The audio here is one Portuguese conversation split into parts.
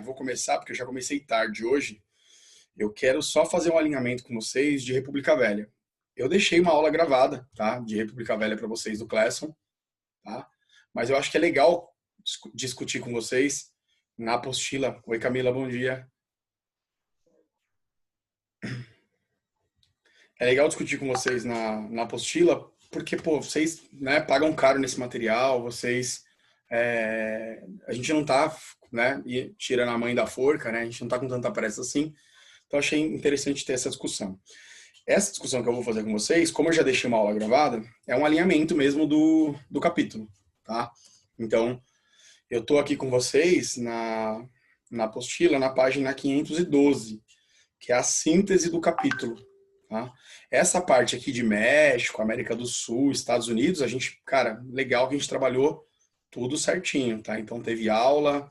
e vou começar, porque eu já comecei tarde hoje. Eu quero só fazer um alinhamento com vocês de República Velha. Eu deixei uma aula gravada, tá? De República Velha para vocês do Classon, tá? Mas eu acho que é legal discutir com vocês na apostila. Oi, Camila, bom dia. É legal discutir com vocês na apostila, porque, pô, vocês, né, pagam caro nesse material, vocês... a gente não tá, né, tirando a mãe da forca, né? A gente não tá com tanta pressa assim. Então, achei interessante ter essa discussão. Essa discussão que eu vou fazer com vocês, como eu já deixei uma aula gravada, é um alinhamento mesmo do capítulo, tá? Então, eu tô aqui com vocês na apostila, na página 512, que é a síntese do capítulo, tá? Essa parte aqui de México, América do Sul, Estados Unidos, a gente, cara, legal que a gente trabalhou tudo certinho, tá? Então, teve aula,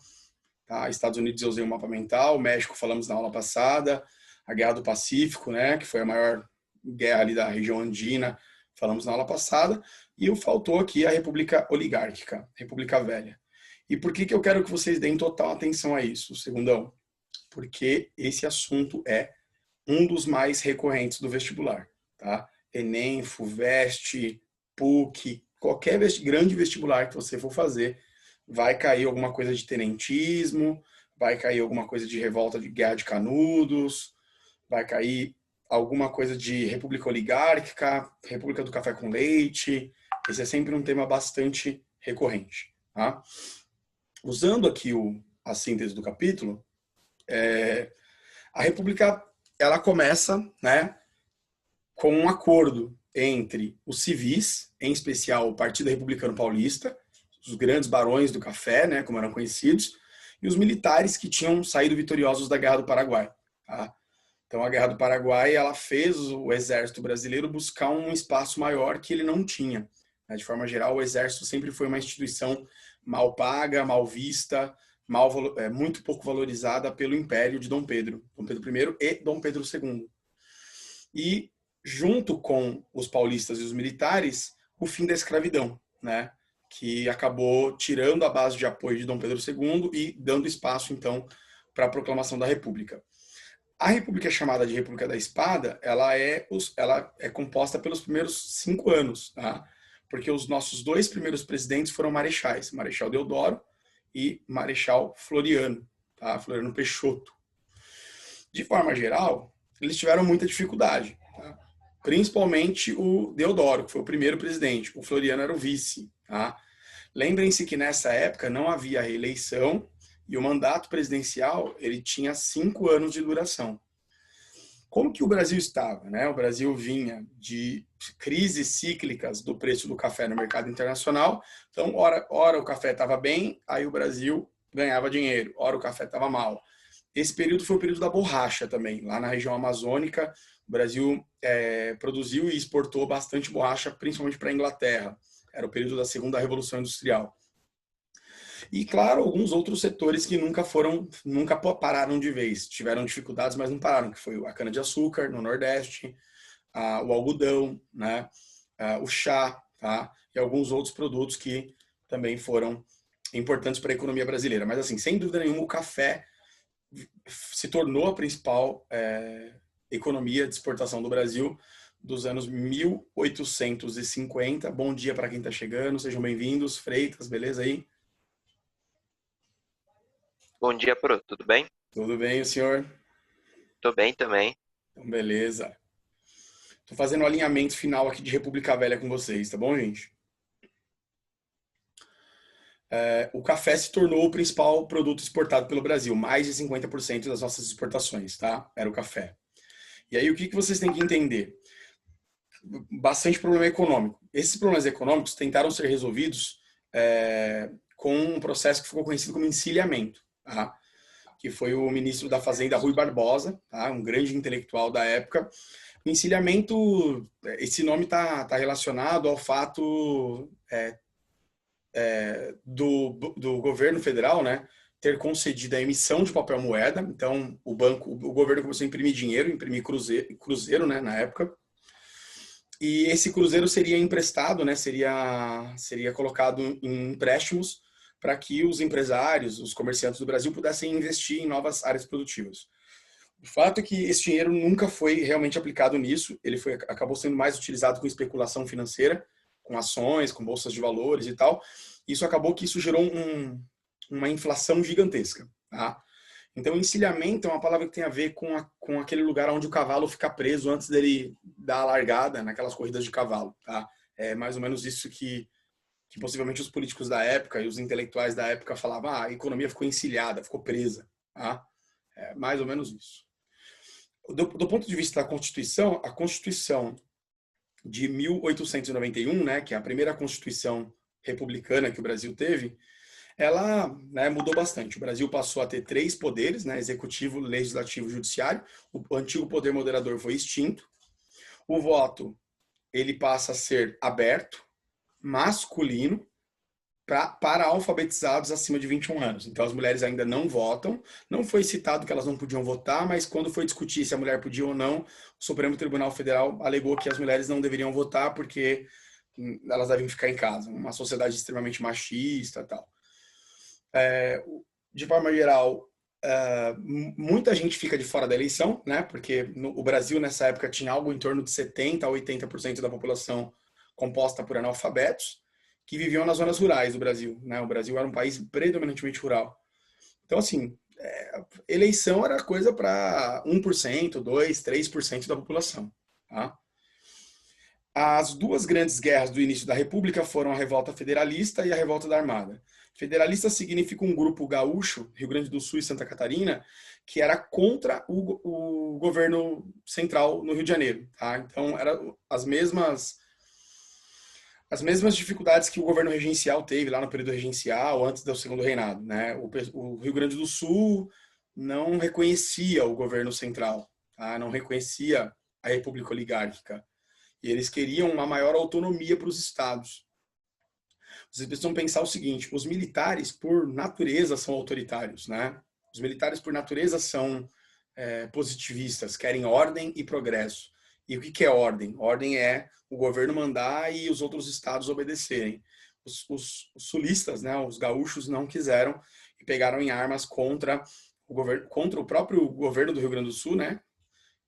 tá? Estados Unidos eu usei o mapa mental, México falamos na aula passada, a Guerra do Pacífico, né, que foi a maior guerra ali da região andina, falamos na aula passada, e faltou aqui a República Oligárquica, República Velha. E por que eu quero que vocês deem total atenção a isso, segundão? Porque esse assunto é um dos mais recorrentes do vestibular, tá? Enem, FUVEST, PUC, qualquer grande vestibular que você for fazer, vai cair alguma coisa de tenentismo, vai cair alguma coisa de revolta de Guerra de Canudos, vai cair alguma coisa de República Oligárquica, República do Café com Leite. Esse é sempre um tema bastante recorrente, tá? Usando aqui a síntese do capítulo, a República, ela começa, né, com um acordo entre os civis, em especial o Partido Republicano Paulista, os grandes barões do café, né, como eram conhecidos, e os militares que tinham saído vitoriosos da Guerra do Paraguai. Tá? Então, a Guerra do Paraguai, ela fez o exército brasileiro buscar um espaço maior que ele não tinha. Né? De forma geral, o exército sempre foi uma instituição mal paga, mal vista, muito pouco valorizada pelo Império de Dom Pedro I e Dom Pedro II. E, junto com os paulistas e os militares, o fim da escravidão, né? Que acabou tirando a base de apoio de Dom Pedro II e dando espaço, então, para a proclamação da República. A República chamada de República da Espada, ela é composta pelos primeiros 5 anos, tá? Porque os nossos 2 primeiros presidentes foram marechais, Marechal Deodoro e Marechal Floriano, tá? Floriano Peixoto. De forma geral, eles tiveram muita dificuldade, tá? Principalmente o Deodoro, que foi o primeiro presidente, o Floriano era o vice. Tá? Lembrem-se que nessa época não havia reeleição e o mandato presidencial ele tinha 5 anos de duração. Como que o Brasil estava? Né? O Brasil vinha de crises cíclicas do preço do café no mercado internacional, então ora o café estava bem, aí o Brasil ganhava dinheiro, ora o café estava mal. Esse período foi o período da borracha também, lá na região amazônica, o Brasil produziu e exportou bastante borracha, principalmente para a Inglaterra. Era o período da segunda Revolução Industrial. E, claro, alguns outros setores que nunca pararam de vez. Tiveram dificuldades, mas não pararam, que foi a cana-de-açúcar no Nordeste, o algodão, né, o chá, tá? E alguns outros produtos que também foram importantes para a economia brasileira. Mas, assim, sem dúvida nenhuma, o café se tornou a principal economia de exportação do Brasil dos anos 1850. Bom dia para quem está chegando, sejam bem-vindos. Freitas, beleza aí? Bom dia, Pro. Tudo bem? Tudo bem, o senhor? Tô bem também. Então, beleza. Estou fazendo o alinhamento final aqui de República Velha com vocês, tá bom, gente? O café se tornou o principal produto exportado pelo Brasil, mais de 50% das nossas exportações, tá? Era o café. E aí, o que vocês têm que entender? Bastante problema econômico. Esses problemas econômicos tentaram ser resolvidos com um processo que ficou conhecido como encilhamento, tá? Que foi o ministro da Fazenda, Rui Barbosa, tá? Um grande intelectual da época. O encilhamento, esse nome está relacionado ao fato do governo federal, né, ter concedido a emissão de papel moeda. Então, o governo começou a imprimir dinheiro, imprimir cruzeiro, né, na época. E esse cruzeiro seria emprestado, né, seria colocado em empréstimos para que os empresários, os comerciantes do Brasil pudessem investir em novas áreas produtivas. O fato é que esse dinheiro nunca foi realmente aplicado nisso, acabou sendo mais utilizado com especulação financeira, com ações, com bolsas de valores e tal. Isso acabou que isso gerou uma inflação gigantesca. Tá? Então, encilhamento é uma palavra que tem a ver com aquele lugar onde o cavalo fica preso antes dele dar a largada naquelas corridas de cavalo. Tá? É mais ou menos isso que possivelmente os políticos da época e os intelectuais da época falavam, a economia ficou encilhada, ficou presa. Tá? É mais ou menos isso. Do ponto de vista da Constituição, a Constituição de 1891, né, que é a primeira Constituição republicana que o Brasil teve, ela, né, mudou bastante. O Brasil passou a ter 3 poderes, né, executivo, legislativo e judiciário. O antigo poder moderador foi extinto. O voto, ele passa a ser aberto, masculino, para alfabetizados acima de 21 anos. Então, as mulheres ainda não votam. Não foi citado que elas não podiam votar, mas quando foi discutir se a mulher podia ou não, o Supremo Tribunal Federal alegou que as mulheres não deveriam votar porque elas devem ficar em casa. Uma sociedade extremamente machista e tal. De forma geral, muita gente fica de fora da eleição, né? Porque o Brasil, nessa época, tinha algo em torno de 70% a 80% da população composta por analfabetos, que viviam nas zonas rurais do Brasil. Né? O Brasil era um país predominantemente rural. Então, assim, eleição era coisa para 1%, 2%, 3% da população. Tá? As 2 grandes guerras do início da República foram a Revolta Federalista e a Revolta da Armada. Federalista significa um grupo gaúcho, Rio Grande do Sul e Santa Catarina, que era contra o governo central no Rio de Janeiro. Tá? Então, eram as mesmas dificuldades que o governo regencial teve lá no período regencial, antes do segundo reinado. Né? O Rio Grande do Sul não reconhecia o governo central, tá? Não reconhecia a república oligárquica. E eles queriam uma maior autonomia para os estados. Vocês precisam pensar o seguinte, os militares, por natureza, são autoritários. Né? Os militares, por natureza, são positivistas, querem ordem e progresso. E o que é ordem? Ordem é o governo mandar e os outros estados obedecerem. Os sulistas, né, os gaúchos, não quiseram e pegaram em armas contra o próprio governo do Rio Grande do Sul, né,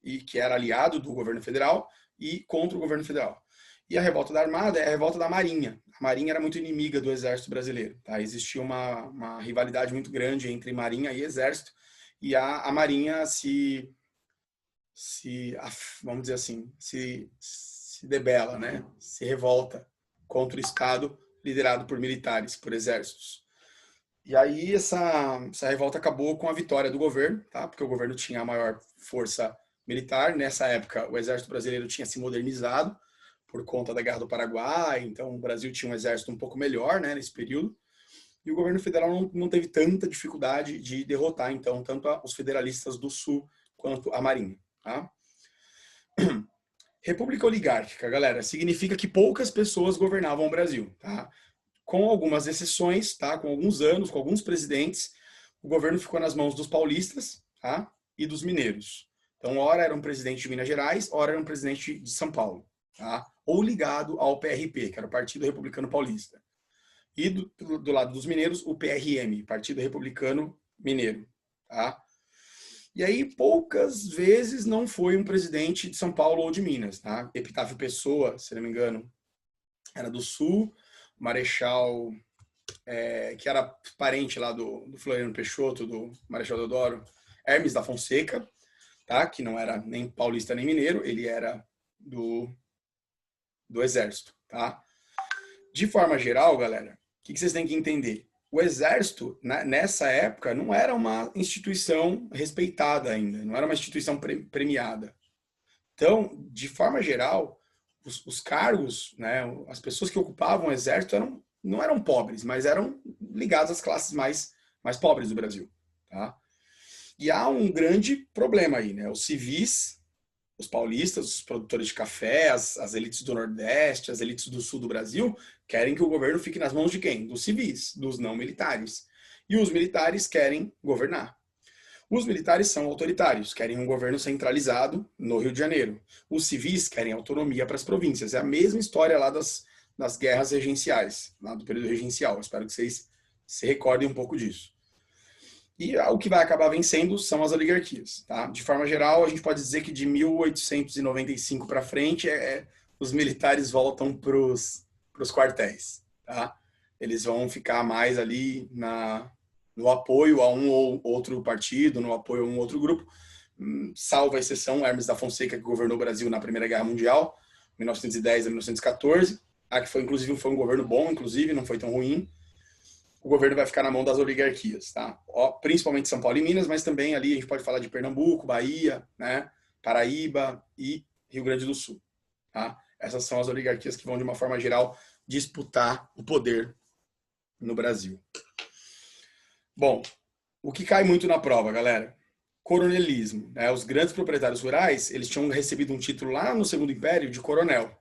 e que era aliado do governo federal, e contra o governo federal. E a revolta da Armada é a revolta da Marinha. A Marinha era muito inimiga do Exército Brasileiro. Tá? Existia uma rivalidade muito grande entre Marinha e Exército, e a Marinha vamos dizer assim, se debela, né? Se revolta contra o Estado liderado por militares, por exércitos. E aí essa revolta acabou com a vitória do governo, tá? Porque o governo tinha a maior força militar. Nessa época, o exército brasileiro tinha se modernizado por conta da Guerra do Paraguai, então o Brasil tinha um exército um pouco melhor, né, nesse período. E o governo federal não teve tanta dificuldade de derrotar, então, tanto os federalistas do Sul quanto a Marinha. Tá? República oligárquica, galera, significa que poucas pessoas governavam o Brasil, tá? Com algumas exceções, tá? Com alguns anos, com alguns presidentes, o governo ficou nas mãos dos paulistas, tá? E dos mineiros. Então, ora era um presidente de Minas Gerais, ora era um presidente de São Paulo, tá? Ou ligado ao PRP, que era o Partido Republicano Paulista. E do lado dos mineiros, o PRM, Partido Republicano Mineiro, tá? E aí, poucas vezes não foi um presidente de São Paulo ou de Minas. Tá? Epitácio Pessoa, se não me engano, era do Sul. Marechal, que era parente lá do Floriano Peixoto, do Marechal Deodoro, Hermes da Fonseca, tá? Que não era nem paulista nem mineiro, ele era do Exército. Tá? De forma geral, galera, o que vocês têm que entender? O Exército, nessa época, não era uma instituição respeitada ainda, não era uma instituição premiada. Então, de forma geral, os cargos, né, as pessoas que ocupavam o Exército não eram pobres, mas eram ligadas às classes mais pobres do Brasil. Tá? E há um grande problema aí, né? Os civis, os paulistas, os produtores de café, as elites do Nordeste, as elites do Sul do Brasil, querem que o governo fique nas mãos de quem? Dos civis, dos não militares. E os militares querem governar. Os militares são autoritários, querem um governo centralizado no Rio de Janeiro. Os civis querem autonomia para as províncias. É a mesma história lá das guerras regenciais, lá do período regencial. Eu espero que vocês Se recordem um pouco disso. E o que vai acabar vencendo são as oligarquias. Tá? De forma geral, a gente pode dizer que de 1895 para frente, os militares voltam para os quartéis. Tá? Eles vão ficar mais ali no apoio a um ou outro partido, no apoio a um outro grupo, salvo a exceção Hermes da Fonseca, que governou o Brasil na Primeira Guerra Mundial, 1910 a 1914, que foi inclusive foi um governo bom, inclusive, não foi tão ruim. O governo vai ficar na mão das oligarquias, tá? Principalmente São Paulo e Minas, mas também ali a gente pode falar de Pernambuco, Bahia, né? Paraíba e Rio Grande do Sul, tá? Essas são as oligarquias que vão, de uma forma geral, disputar o poder no Brasil. Bom, o que cai muito na prova, galera? Coronelismo, né? Os grandes proprietários rurais, eles tinham recebido um título lá no Segundo Império de coronel.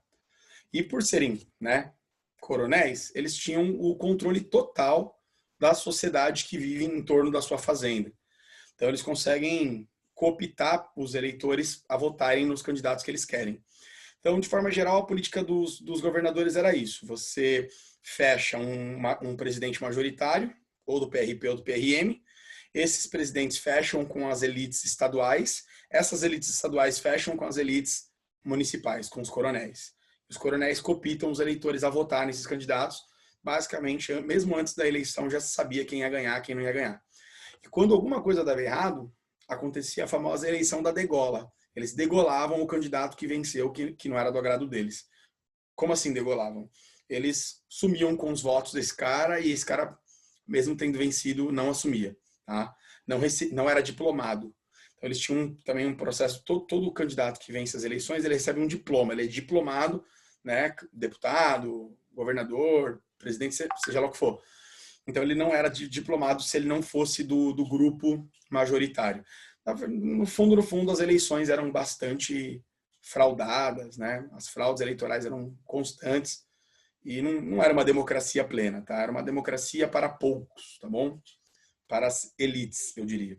E por serem, né, coronéis, eles tinham o controle total da sociedade que vive em torno da sua fazenda. Então eles conseguem cooptar os eleitores a votarem nos candidatos que eles querem. Então, de forma geral, a política dos governadores era isso. Você fecha um presidente majoritário, ou do PRP ou do PRM. Esses presidentes fecham com as elites estaduais. Essas elites estaduais fecham com as elites municipais, com os coronéis. Os coronéis cooptam os eleitores a votar nesses candidatos. Basicamente, mesmo antes da eleição, já se sabia quem ia ganhar, quem não ia ganhar. E quando alguma coisa dava errado, acontecia a famosa eleição da degola. Eles degolavam o candidato que venceu, que não era do agrado deles. Como assim degolavam? Eles sumiam com os votos desse cara e esse cara, mesmo tendo vencido, não assumia. Tá? Não era diplomado. Então eles tinham também um processo, todo candidato que vence as eleições, ele recebe um diploma, ele é diplomado, né, deputado, governador, presidente, seja lá o que for. Então ele não era diplomado se ele não fosse do grupo majoritário. No fundo, as eleições eram bastante fraudadas, né? As fraudes eleitorais eram constantes e não era uma democracia plena, tá? Era uma democracia para poucos, tá bom? Para as elites, eu diria.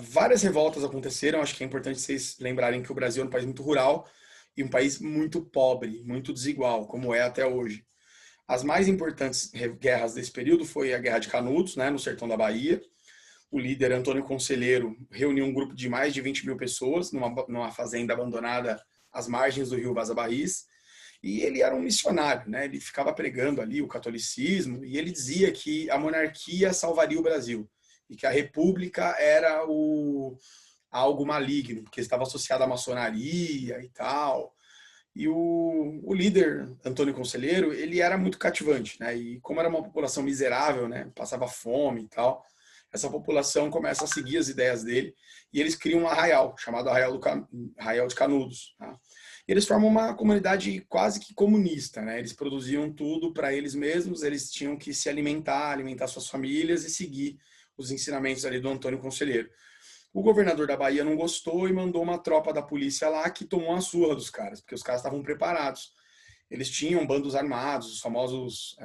Várias revoltas aconteceram, acho que é importante vocês lembrarem que o Brasil é um país muito rural e um país muito pobre, muito desigual, como é até hoje. As mais importantes guerras desse período foi a Guerra de Canudos, né, no sertão da Bahia. O líder Antônio Conselheiro reuniu um grupo de mais de 20 mil pessoas numa fazenda abandonada às margens do rio Vaza Barris. E ele era um missionário, né? Ele ficava pregando ali o catolicismo e ele dizia que a monarquia salvaria o Brasil e que a república era algo maligno, porque estava associado à maçonaria e tal. E o líder, Antônio Conselheiro, ele era muito cativante, né? E como era uma população miserável, né? Passava fome e tal, essa população começa a seguir as ideias dele e eles criam um arraial, chamado Arraial de Canudos. Tá? E eles formam uma comunidade quase que comunista, né? Eles produziam tudo para eles mesmos, eles tinham que se alimentar suas famílias e seguir os ensinamentos ali do Antônio Conselheiro. O governador da Bahia não gostou e mandou uma tropa da polícia lá que tomou a surra dos caras, porque os caras estavam preparados. Eles tinham bandos armados, os famosos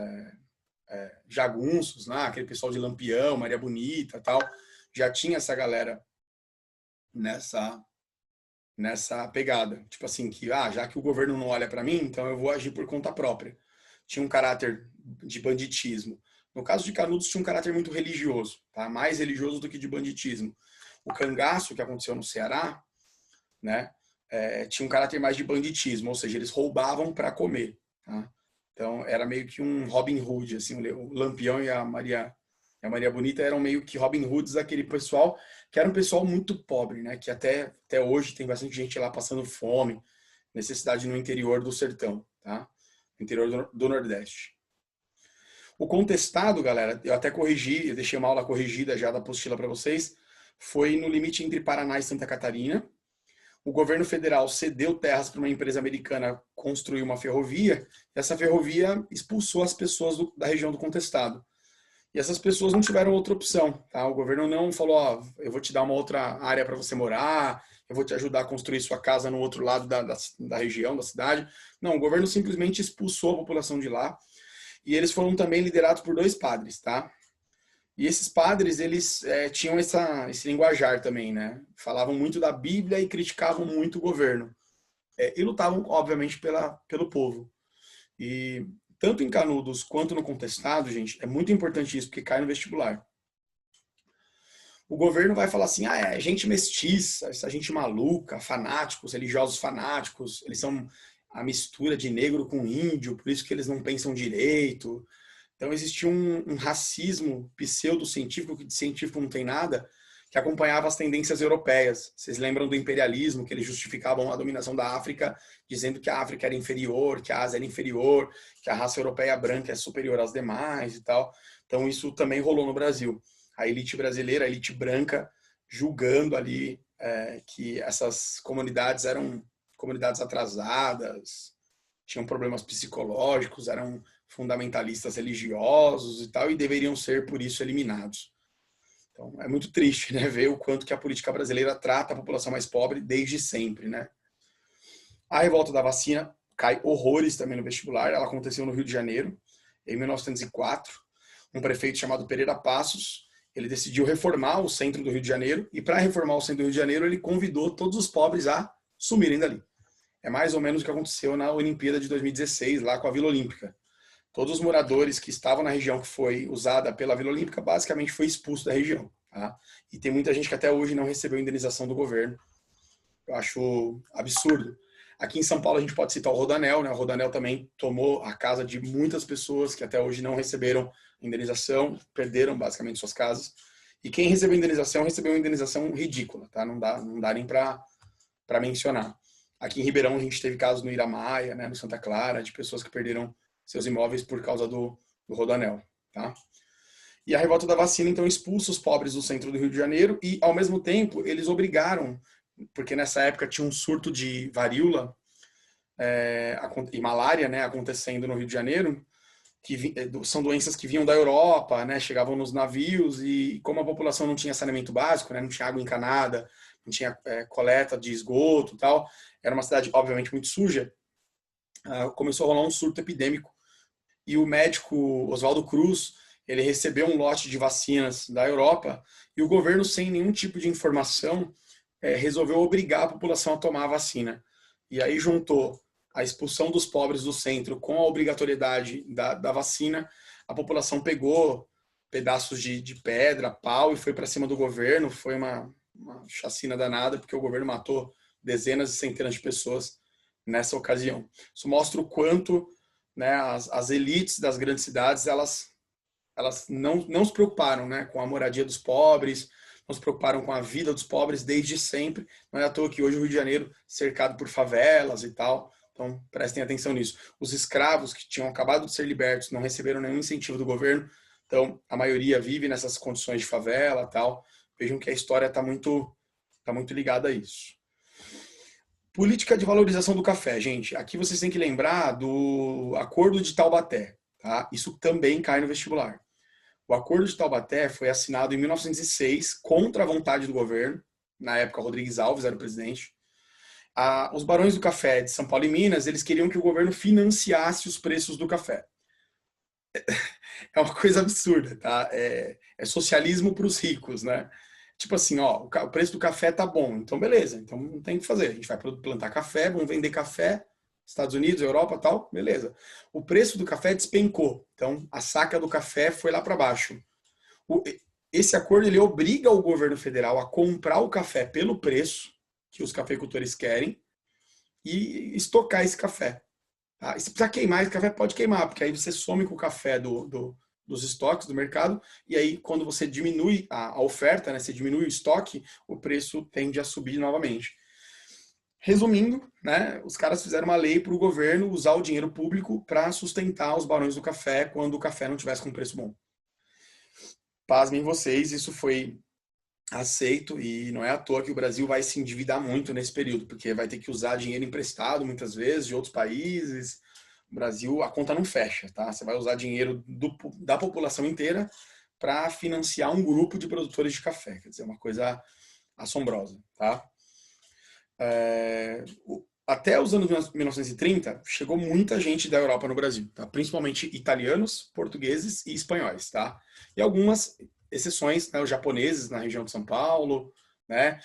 jagunços, né? Aquele pessoal de Lampião, Maria Bonita tal. Já tinha essa galera nessa pegada. Tipo assim, já que o governo não olha para mim, então eu vou agir por conta própria. Tinha um caráter de banditismo. No caso de Canudos, tinha um caráter muito religioso, tá? Mais religioso do que de banditismo. O cangaço, que aconteceu no Ceará, né, tinha um caráter mais de banditismo, ou seja, eles roubavam para comer. Tá? Então, era meio que um Robin Hood, assim, o Lampião e a Maria Bonita eram meio que Robin Hoods daquele pessoal, que era um pessoal muito pobre, né, que até hoje tem bastante gente lá passando fome, necessidade no interior do sertão, tá? No interior do Nordeste. O contestado, galera, eu até corrigi, eu deixei uma aula corrigida já da apostila para vocês, foi no limite entre Paraná e Santa Catarina. O governo federal cedeu terras para uma empresa americana construir uma ferrovia, e essa ferrovia expulsou as pessoas da região do contestado. E essas pessoas não tiveram outra opção. Tá? O governo não falou, eu vou te dar uma outra área para você morar, eu vou te ajudar a construir sua casa no outro lado da região, da cidade. Não, o governo simplesmente expulsou a população de lá. E eles foram também liderados por 2 padres, tá? E esses padres, eles tinham esse linguajar também, né? Falavam muito da Bíblia e criticavam muito o governo. E lutavam, obviamente, pelo povo. E tanto em Canudos quanto no Contestado, gente, é muito importante isso, porque cai no vestibular. O governo vai falar assim, é gente mestiça, essa gente maluca, fanáticos, religiosos fanáticos, eles são a mistura de negro com índio, por isso que eles não pensam direito. Então existia um racismo pseudo-científico, que de científico não tem nada, que acompanhava as tendências europeias. Vocês lembram do imperialismo, que eles justificavam a dominação da África, dizendo que a África era inferior, que a Ásia era inferior, que a raça europeia branca é superior às demais e tal. Então isso também rolou no Brasil. A elite brasileira, a elite branca, julgando ali que essas comunidades eram comunidades atrasadas, tinham problemas psicológicos, eram fundamentalistas religiosos e tal, e deveriam ser, por isso, eliminados. Então, é muito triste, né, ver o quanto que a política brasileira trata a população mais pobre desde sempre, né. A revolta da vacina cai horrores também no vestibular. Ela aconteceu no Rio de Janeiro, em 1904. Um prefeito chamado Pereira Passos, ele decidiu reformar o centro do Rio de Janeiro, e para reformar o centro do Rio de Janeiro, ele convidou todos os pobres a sumirem dali. É mais ou menos o que aconteceu na Olimpíada de 2016, lá com a Vila Olímpica. Todos os moradores que estavam na região que foi usada pela Vila Olímpica, basicamente foi expulso da região. Tá? E tem muita gente que até hoje não recebeu indenização do governo. Eu acho absurdo. Aqui em São Paulo a gente pode citar o Rodanel, né? O Rodanel também tomou a casa de muitas pessoas que até hoje não receberam indenização, perderam basicamente suas casas. E quem recebeu uma indenização ridícula, tá? Não dá nem para mencionar. Aqui em Ribeirão a gente teve casos no Iramaia, né, no Santa Clara, de pessoas que perderam seus imóveis por causa do Rodanel, tá? E a revolta da vacina, então, expulsa os pobres do centro do Rio de Janeiro e, ao mesmo tempo, eles obrigaram, porque nessa época tinha um surto de varíola e malária, né, acontecendo no Rio de Janeiro, que são doenças que vinham da Europa, né, chegavam nos navios, e como a população não tinha saneamento básico, né, não tinha água encanada, não tinha coleta de esgoto e tal, era uma cidade, obviamente, muito suja, começou a rolar um surto epidêmico. E o médico Oswaldo Cruz, ele recebeu um lote de vacinas da Europa, e o governo, sem nenhum tipo de informação, resolveu obrigar a população a tomar a vacina. E aí juntou a expulsão dos pobres do centro com a obrigatoriedade da vacina, a população pegou pedaços de pedra, pau, e foi para cima do governo. Foi uma chacina danada, porque o governo matou dezenas e centenas de pessoas nessa ocasião. Isso mostra o quanto, né, as elites das grandes cidades, elas não se preocuparam, né, com a moradia dos pobres, não se preocuparam com a vida dos pobres desde sempre. Não é à toa que hoje o Rio de Janeiro cercado por favelas e tal. Então, prestem atenção nisso. Os escravos que tinham acabado de ser libertos não receberam nenhum incentivo do governo. Então, a maioria vive nessas condições de favela e tal. Vejam que a história está muito ligada a isso. Política de valorização do café, gente. Aqui vocês têm que lembrar do Acordo de Taubaté. Tá? Isso também cai no vestibular. O Acordo de Taubaté foi assinado em 1906 contra a vontade do governo. Na época, Rodrigues Alves era o presidente. Os barões do café de São Paulo e Minas, eles queriam que o governo financiasse os preços do café. É uma coisa absurda, tá? É socialismo para os ricos, né? Tipo assim, ó, o preço do café tá bom, então beleza, então não tem o que fazer. A gente vai plantar café, vamos vender café, Estados Unidos, Europa, tal, beleza. O preço do café despencou, então a saca do café foi lá para baixo. Esse acordo, ele obriga o governo federal a comprar o café pelo preço que os cafeicultores querem e estocar esse café. Tá? E se precisar queimar esse café, pode queimar, porque aí você some com o café dos estoques do mercado, e aí quando você diminui a oferta, né, você diminui o estoque, o preço tende a subir novamente. Resumindo, né, os caras fizeram uma lei para o governo usar o dinheiro público para sustentar os barões do café quando o café não tivesse com preço bom. Pasmem vocês, isso foi aceito, e não é à toa que o Brasil vai se endividar muito nesse período, porque vai ter que usar dinheiro emprestado muitas vezes de outros países. O Brasil, a conta não fecha, tá? Você vai usar dinheiro da população inteira para financiar um grupo de produtores de café, quer dizer, uma coisa assombrosa, tá? Até os anos 1930, chegou muita gente da Europa no Brasil, tá? Principalmente italianos, portugueses e espanhóis, tá? E algumas exceções, né, os japoneses na região de São Paulo, né,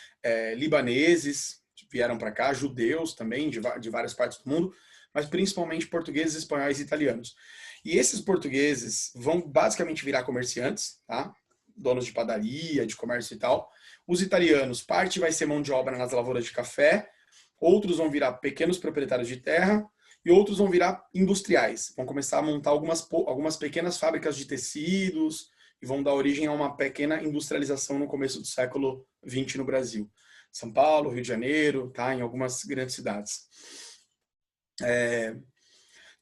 libaneses vieram para cá, judeus também de várias partes do mundo, mas principalmente portugueses, espanhóis e italianos. E esses portugueses vão basicamente virar comerciantes, tá? Donos de padaria, de comércio e tal. Os italianos, parte vai ser mão de obra nas lavouras de café, outros vão virar pequenos proprietários de terra e outros vão virar industriais. Vão começar a montar algumas pequenas fábricas de tecidos e vão dar origem a uma pequena industrialização no começo do século XX no Brasil. São Paulo, Rio de Janeiro, tá? Em algumas grandes cidades.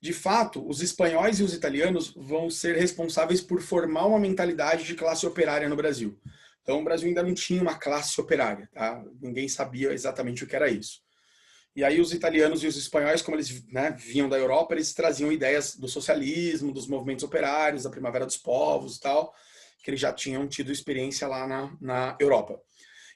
De fato, os espanhóis e os italianos vão ser responsáveis por formar uma mentalidade de classe operária no Brasil. Então, o Brasil ainda não tinha uma classe operária, tá? Ninguém sabia exatamente o que era isso. E aí os italianos e os espanhóis, como eles, né, vinham da Europa, eles traziam ideias do socialismo, dos movimentos operários, da Primavera dos Povos e tal, que eles já tinham tido experiência lá na Europa.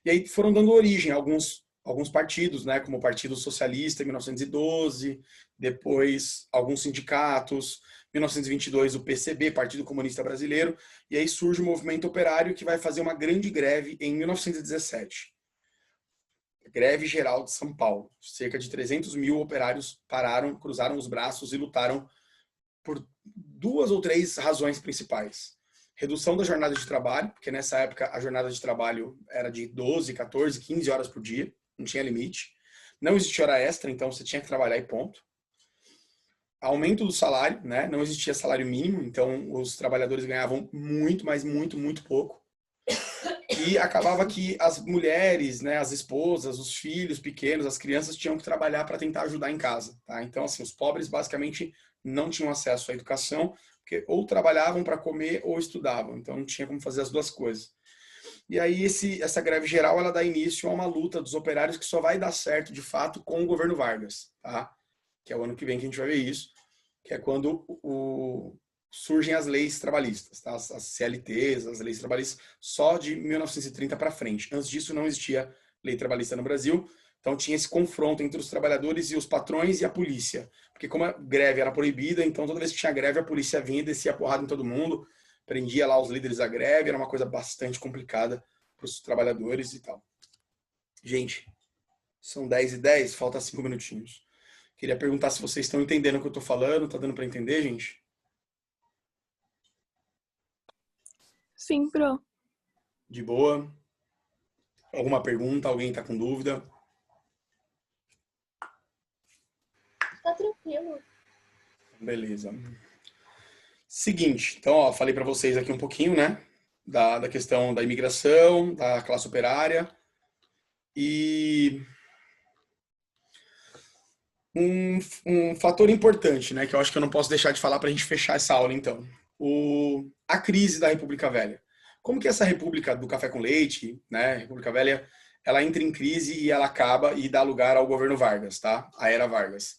E aí foram dando origem a alguns partidos, né, como o Partido Socialista em 1912, depois alguns sindicatos, 1922 o PCB, Partido Comunista Brasileiro, e aí surge o movimento operário que vai fazer uma grande greve em 1917. Greve geral de São Paulo. Cerca de 300 mil operários pararam, cruzaram os braços e lutaram por 2 ou 3 razões principais. Redução da jornada de trabalho, porque nessa época a jornada de trabalho era de 12, 14, 15 horas por dia, não tinha limite. Não existia hora extra, então você tinha que trabalhar e ponto. Aumento do salário, né? Não existia salário mínimo, então os trabalhadores ganhavam muito, mas muito, muito pouco. E acabava que as mulheres, né, as esposas, os filhos pequenos, as crianças tinham que trabalhar para tentar ajudar em casa. Tá? Então, assim, os pobres basicamente não tinham acesso à educação, porque ou trabalhavam para comer ou estudavam. Então, não tinha como fazer as duas coisas. E aí, essa greve geral, ela dá início a uma luta dos operários que só vai dar certo, de fato, com o governo Vargas. Tá? Que é o ano que vem que a gente vai ver isso, que é quando surgem as leis trabalhistas, tá? As CLTs, as leis trabalhistas, só de 1930 para frente. Antes disso não existia lei trabalhista no Brasil, então tinha esse confronto entre os trabalhadores e os patrões e a polícia. Porque como a greve era proibida, então toda vez que tinha greve a polícia vinha e descia a porrada em todo mundo, prendia lá os líderes da greve, era uma coisa bastante complicada para os trabalhadores e tal. Gente, são 10h10, falta 5 minutinhos. Queria perguntar se vocês estão entendendo o que eu estou falando, tá dando para entender, gente? Sim, pro. De boa? Alguma pergunta? Alguém está com dúvida? Tá tranquilo. Beleza. Seguinte, então, ó, falei para vocês aqui um pouquinho, né, da questão da imigração, da classe operária. E um fator importante, né, que eu acho que eu não posso deixar de falar para a gente fechar essa aula, então. A crise da República Velha. Como que essa República do Café com Leite, né, República Velha, ela entra em crise e ela acaba e dá lugar ao governo Vargas, tá? A era Vargas.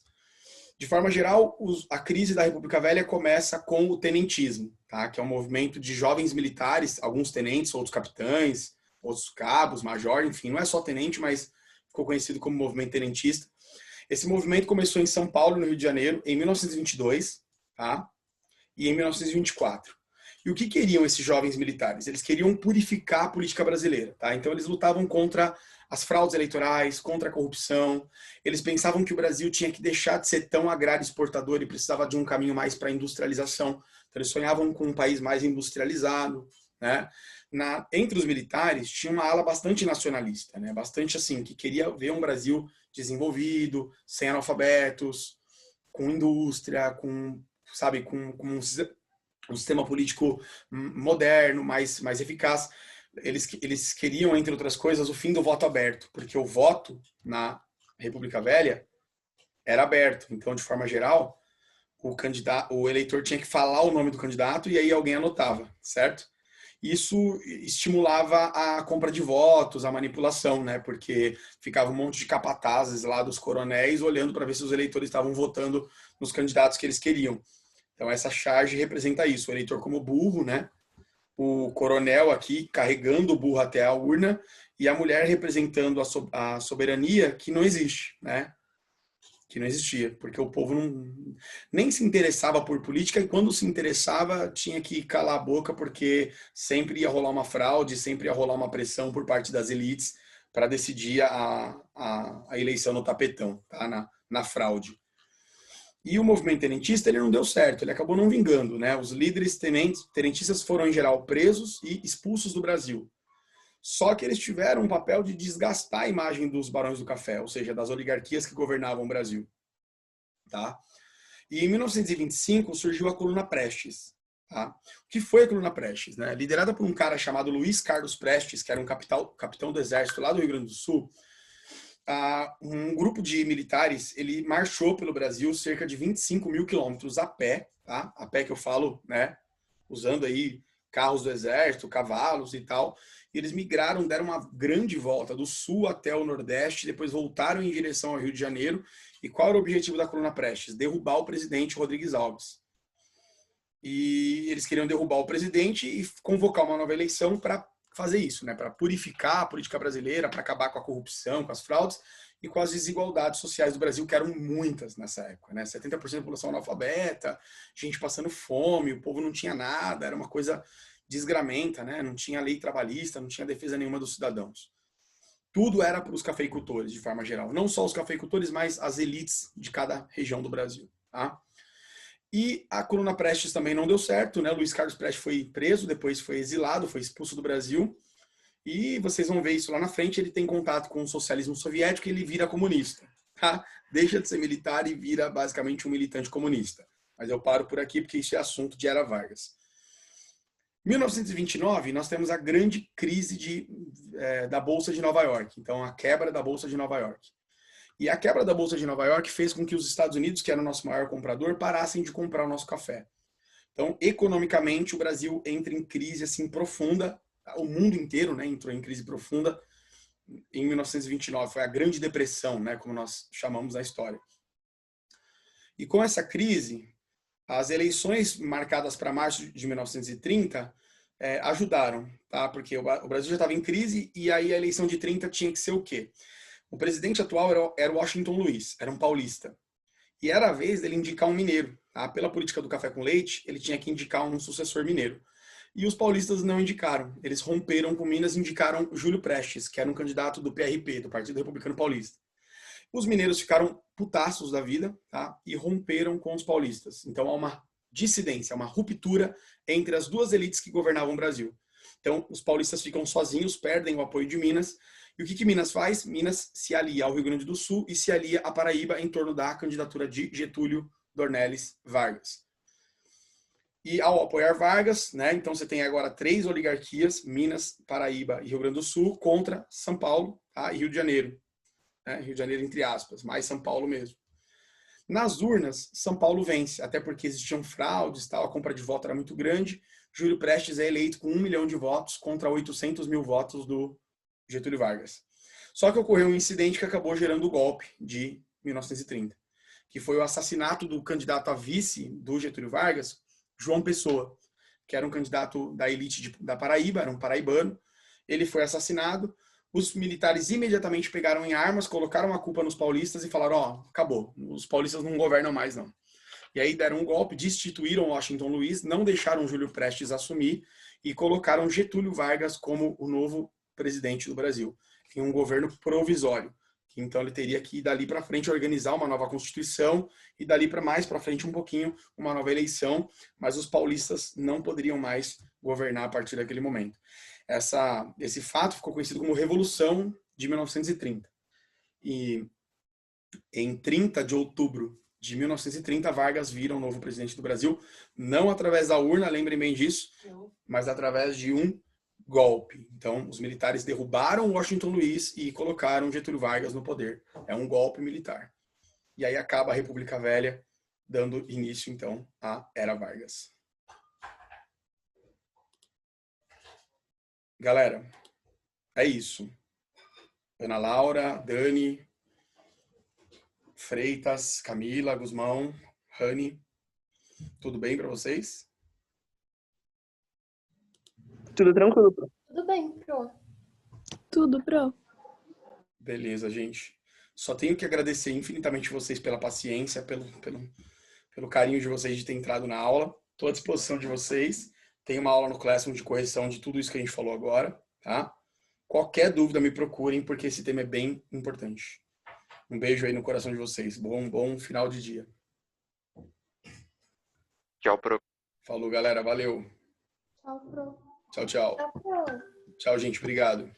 De forma geral, a crise da República Velha começa com o tenentismo, tá? Que é um movimento de jovens militares, alguns tenentes, outros capitães, outros cabos, major, enfim, não é só tenente, mas ficou conhecido como movimento tenentista. Esse movimento começou em São Paulo, no Rio de Janeiro, em 1922, tá? E em 1924. E o que queriam esses jovens militares? Eles queriam purificar a política brasileira, tá? Então eles lutavam contra as fraudes eleitorais, contra a corrupção. Eles pensavam que o Brasil tinha que deixar de ser tão agrário exportador e precisava de um caminho mais para a industrialização. Então eles sonhavam com um país mais industrializado, né? Entre os militares tinha uma ala bastante nacionalista, né? Bastante assim, que queria ver um Brasil desenvolvido, sem analfabetos, com indústria, com um sistema político moderno, mais eficaz. Eles queriam, entre outras coisas, o fim do voto aberto, porque o voto na República Velha era aberto. Então, de forma geral, o eleitor tinha que falar o nome do candidato e aí alguém anotava, certo? Isso estimulava a compra de votos, a manipulação, né? Porque ficava um monte de capatazes lá dos coronéis olhando para ver se os eleitores estavam votando nos candidatos que eles queriam. Então essa charge representa isso, o eleitor como burro, né? O coronel aqui carregando o burro até a urna e a mulher representando a soberania que não existe, né? Que não existia, porque o povo nem se interessava por política e quando se interessava tinha que calar a boca porque sempre ia rolar uma fraude, sempre ia rolar uma pressão por parte das elites para decidir a eleição no tapetão, tá? Na fraude. E o movimento tenentista ele não deu certo, ele acabou não vingando, né? Os líderes tenentistas foram, em geral, presos e expulsos do Brasil. Só que eles tiveram um papel de desgastar a imagem dos barões do café, ou seja, das oligarquias que governavam o Brasil. Tá? E em 1925 surgiu a Coluna Prestes. Tá? O que foi a Coluna Prestes? Né? Liderada por um cara chamado Luiz Carlos Prestes, que era um capitão do exército lá do Rio Grande do Sul, um grupo de militares ele marchou pelo Brasil cerca de 25 mil quilômetros a pé, tá? A pé que eu falo, né? Usando aí carros do exército, cavalos e tal. E eles migraram, deram uma grande volta do sul até o nordeste, depois voltaram em direção ao Rio de Janeiro. E qual era o objetivo da Coluna Prestes? Derrubar o presidente Rodrigues Alves. E eles queriam derrubar o presidente e convocar uma nova eleição para fazer isso, né? Para purificar a política brasileira, para acabar com a corrupção, com as fraudes e com as desigualdades sociais do Brasil, que eram muitas nessa época, né? 70% da população analfabeta, gente passando fome, o povo não tinha nada, era uma coisa desgramenta, né? Não tinha lei trabalhista, não tinha defesa nenhuma dos cidadãos. Tudo era para os cafeicultores, de forma geral. Não só os cafeicultores, mas as elites de cada região do Brasil, tá? E a Coluna Prestes também não deu certo, né? Luiz Carlos Prestes foi preso, depois foi exilado, foi expulso do Brasil. E vocês vão ver isso lá na frente, ele tem contato com o socialismo soviético e ele vira comunista. Tá? Deixa de ser militar e vira basicamente um militante comunista. Mas eu paro por aqui porque isso é assunto de Era Vargas. Em 1929, nós temos a grande crise da Bolsa de Nova York. Então, a quebra da Bolsa de Nova York. E a quebra da Bolsa de Nova York fez com que os Estados Unidos, que era o nosso maior comprador, parassem de comprar o nosso café. Então, economicamente, o Brasil entra em crise assim profunda. O mundo inteiro, né, entrou em crise profunda em 1929. Foi a Grande Depressão, né, como nós chamamos na história. E com essa crise, as eleições marcadas para março de 1930 ajudaram, tá? Porque o Brasil já estava em crise e aí a eleição de 30 tinha que ser o quê? O presidente atual era Washington Luiz, era um paulista. E era a vez dele indicar um mineiro. Tá? Pela política do café com leite, ele tinha que indicar um sucessor mineiro. E os paulistas não indicaram. Eles romperam com Minas e indicaram Júlio Prestes, que era um candidato do PRP, do Partido Republicano Paulista. Os mineiros ficaram putaços da vida, tá? E romperam com os paulistas. Então há uma dissidência, uma ruptura entre as duas elites que governavam o Brasil. Então os paulistas ficam sozinhos, perdem o apoio de Minas. E o que Minas faz? Minas se alia ao Rio Grande do Sul e se alia à Paraíba em torno da candidatura de Getúlio Dornelles Vargas. E ao apoiar Vargas, né, então você tem agora 3 oligarquias, Minas, Paraíba e Rio Grande do Sul, contra São Paulo, tá, e Rio de Janeiro. Né, Rio de Janeiro entre aspas, mais São Paulo mesmo. Nas urnas, São Paulo vence, até porque existiam fraudes, tal, a compra de voto era muito grande. Júlio Prestes é eleito com 1 milhão de votos contra 800 mil votos do Getúlio Vargas. Só que ocorreu um incidente que acabou gerando o golpe de 1930, que foi o assassinato do candidato a vice do Getúlio Vargas, João Pessoa, que era um candidato da elite da Paraíba, era um paraibano. Ele foi assassinado. Os militares imediatamente pegaram em armas, colocaram a culpa nos paulistas e falaram, ó, acabou, os paulistas não governam mais, não. E aí deram um golpe, destituíram Washington Luiz, não deixaram Júlio Prestes assumir e colocaram Getúlio Vargas como o novo presidente do Brasil, em um governo provisório. Então ele teria que, dali para frente, organizar uma nova Constituição e dali para mais para frente um pouquinho, uma nova eleição, mas os paulistas não poderiam mais governar a partir daquele momento. Esse fato ficou conhecido como Revolução de 1930. E em 30 de outubro de 1930, Vargas vira o novo presidente do Brasil, não através da urna, lembrem bem disso, mas através de um golpe. Então, os militares derrubaram Washington Luiz e colocaram Getúlio Vargas no poder. É um golpe militar. E aí acaba a República Velha, dando início, então, à Era Vargas. Galera, é isso. Ana Laura, Dani, Freitas, Camila, Guzmão, Rani, tudo bem para vocês? Tudo tranquilo, Pro. Tudo bem, Pro. Tudo, Pro. Beleza, gente. Só tenho que agradecer infinitamente vocês pela paciência, pelo carinho de vocês de ter entrado na aula. Estou à disposição de vocês. Tem uma aula no Classroom de correção de tudo isso que a gente falou agora, tá? Qualquer dúvida me procurem, porque esse tema é bem importante. Um beijo aí no coração de vocês. Bom final de dia. Tchau, pro. Falou, galera. Valeu. Tchau, pro. Tchau, tchau. Tchau, pro. Tchau, gente. Obrigado.